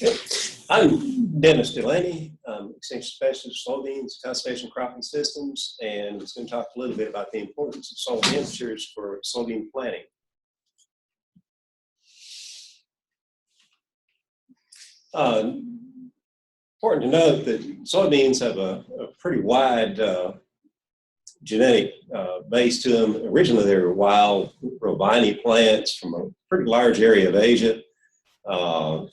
Okay. I'm Dennis Delaney, Extension Specialist, Soybeans, Conservation Cropping Systems, and I'm going to talk a little bit about the importance of soil temperatures for soybean planting. Important to note that soybeans have a pretty wide genetic base to them. Originally, they were wild, viney plants from a pretty large area of Asia.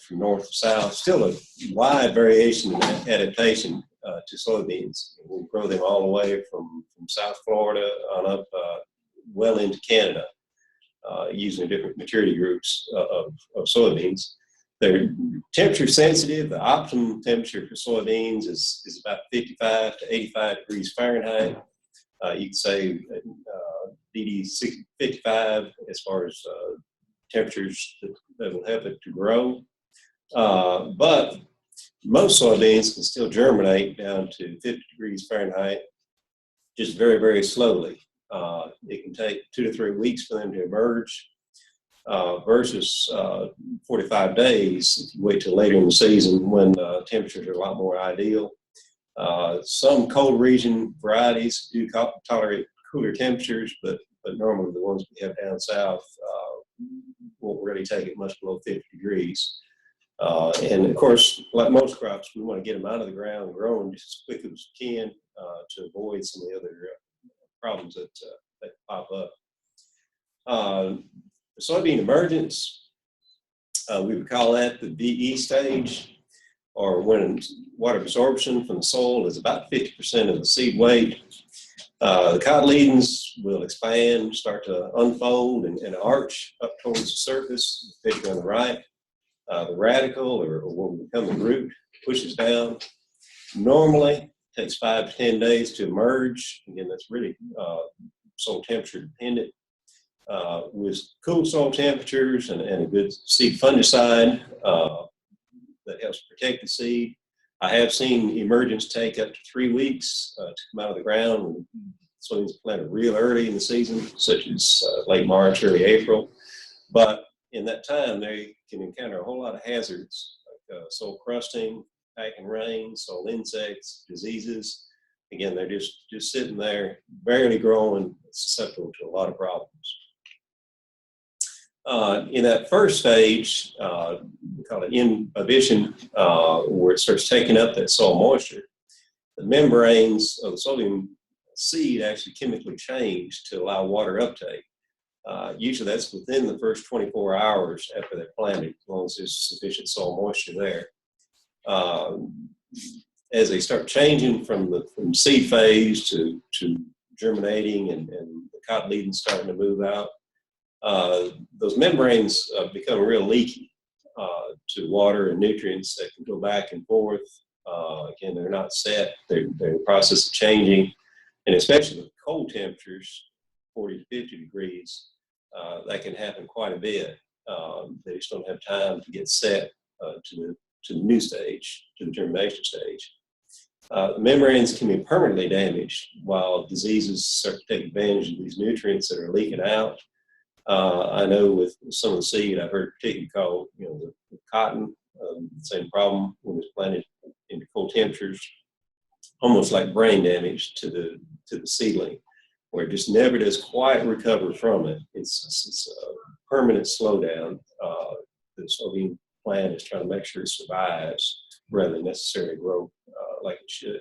From north to south, still a wide variation in adaptation to soybeans. We grow them all the way from South Florida on up well into Canada using different maturity groups of soybeans. They're temperature sensitive. The optimum temperature for soybeans is about 55 to 85 degrees Fahrenheit. You can say DD 55 as far as temperatures that will help it to grow. But most soybeans can still germinate down to 50 degrees Fahrenheit, just very, very slowly. It can take 2 to 3 weeks for them to emerge versus 45 days if you wait till later in the season when temperatures are a lot more ideal. Some cold region varieties do tolerate cooler temperatures, but normally the ones we have down south won't really take it much below 50 degrees. And of course, like most crops, we want to get them out of the ground and grow them just as quick as we can to avoid some of the other problems that pop up. Soybean emergence, we would call that the VE stage, or when water absorption from the soil is about 50% of the seed weight. The cotyledons will expand, start to unfold and arch up towards the surface, the picture on the right. The radicle, or what will become the root, pushes down. Normally, it takes 5 to 10 days to emerge. Again, that's really soil temperature dependent. With cool soil temperatures and a good seed fungicide that helps protect the seed, I have seen emergence take up to 3 weeks to come out of the ground when soybeans are planted real early in the season, such as late March, early April. But in that time, they can encounter a whole lot of hazards like soil crusting, packing rain, soil insects, diseases. Again, they're just sitting there, barely growing, susceptible to a lot of problems. In that first stage, we call it imbibition, where it starts taking up that soil moisture. The membranes of the soybean seed actually chemically change to allow water uptake. Usually that's within the first 24 hours after they're planted, as long as there's sufficient soil moisture there. As they start changing from seed phase to germinating and the cotyledons starting to move out, those membranes become real leaky to water and nutrients that can go back and forth. Again, they're not set. They're in the process of changing. And especially with cold temperatures, 40 to 50 degrees, that can happen quite a bit. They just don't have time to get set to the new stage, to the germination stage. The membranes can be permanently damaged while diseases start to take advantage of these nutrients that are leaking out. I know with some of the seed, I've heard particularly called, the cotton, same problem when it's planted into cold temperatures, almost like brain damage to the seedling, where it just never does quite recover from it. It's a permanent slowdown. The soybean plant is trying to make sure it survives rather than necessarily grow like it should.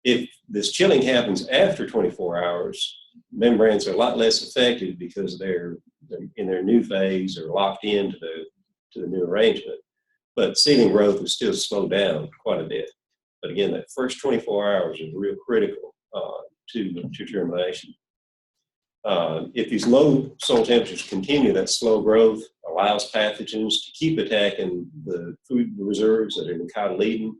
If this chilling happens after 24 hours, membranes are a lot less affected because they're in their new phase or locked into the new arrangement. But seedling growth will still slow down quite a bit. But again, that first 24 hours is real critical to germination. If these low soil temperatures continue, that slow growth allows pathogens to keep attacking the food reserves that are in the cotyledon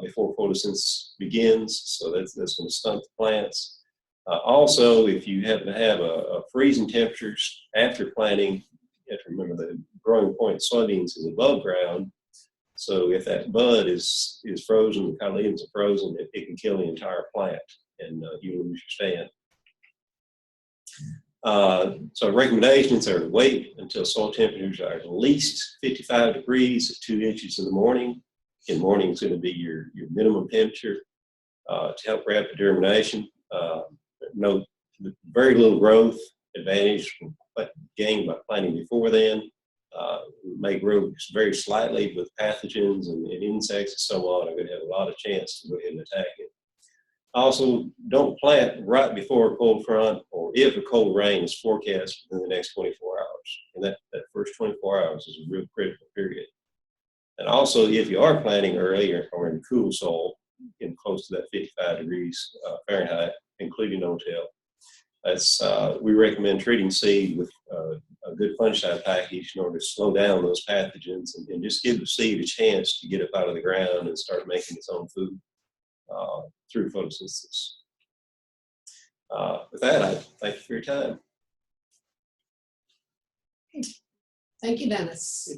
before photosynthesis begins. So that's going to stunt the plants. Also, if you happen to have a freezing temperatures after planting, you have to remember the growing point of soybeans is above ground. So if that bud is frozen, the cotyledons are frozen, it can kill the entire plant and you lose your stand. So recommendations are to wait until soil temperatures are at least 55 degrees at 2 inches in the morning. In the morning is going to be your minimum temperature to help rapid germination. No, very little growth advantage gained by planting before then. May grow very slightly with pathogens and insects and so on. I'm going to have a lot of chance to go ahead and attack it. Also, don't plant right before a cold front or if a cold rain is forecast within the next 24 hours. And that first 24 hours is a real critical period. And also, if you are planting early or in cool soil, getting close to that 55 degrees Fahrenheit, including no-till, we recommend treating seed with a good fungicide package in order to slow down those pathogens and just give the seed a chance to get up out of the ground and start making its own food through photosynthesis. With that, I thank you for your time. Thank you, Dennis.